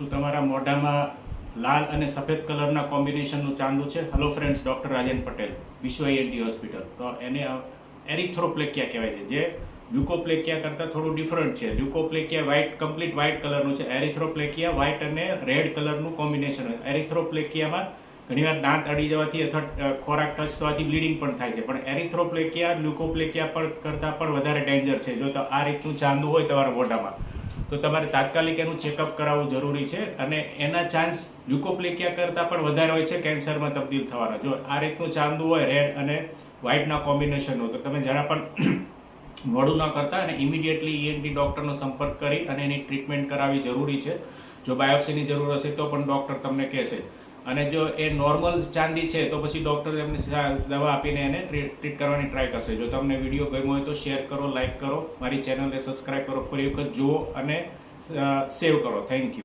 તો તમારા મોઢામાં લાલ અને સફેદ કલરના કોમ્બિનેશનનું ચાંદુ છે. હેલો ફ્રેન્ડ્સ, ડૉક્ટર રાજન પટેલ, વિશ્વ ENT હોસ્પિટલ. તો એને એરિથ્રોપ્લેકિયા કહેવાય છે, જે લ્યુકોપ્લેકિયા કરતાં થોડું ડિફરન્ટ છે. લ્યુકોપ્લેકિયા કમ્પ્લીટ વ્હાઇટ કલરનું છે. એરિથ્રોપ્લેકિયા વ્હાઇટ અને રેડ કલરનું કોમ્બિનેશન હોય. એરિથ્રોપ્લેકિયામાં ઘણીવાર દાંત અડી જવાથી અથવા ખોરાક ટચ થવાથી બ્લીડિંગ પણ થાય છે. પણ એરિથ્રોપ્લેકિયા લ્યુકોપ્લેકિયા પણ કરતાં પણ વધારે ડેન્જર છે. જો આ રીતનું ચાંદુ હોય તમારા મોઢામાં તો તમારે તાત્કાલિક એનું ચેકઅપ કરાવવું જરૂરી છે. અને એના ચાન્સ લ્યુકોપ્લેકિયા કરતાં પણ વધારે હોય છે કેન્સરમાં તબદીલ થવાના. જો આ રીતનું ચાંદુ હોય રેડ અને વ્હાઇટના કોમ્બિનેશન હોય તો તમે જરા પણ મોડું ન કરતા અને ઇમિડિયેટલી ENT ડૉક્ટરનો સંપર્ક કરી અને એની ટ્રીટમેન્ટ કરાવવી જરૂરી છે. જો બાયોપ્સીની જરૂર હશે તો પણ ડૉક્ટર તમને કહેશે. અને જો એ નોર્મલ ચાંદી છે તો પછી ડૉક્ટર એમને દવા આપીને એને ટ્રીટ કરવાની ટ્રાય કરશે. જો તમને વિડીયો ગમ્યો હોય તો શેર કરો, લાઇક કરો, મારી ચેનલને સબસ્ક્રાઇબ કરો, ફરી વખત જુઓ અને સેવ કરો. Thank you.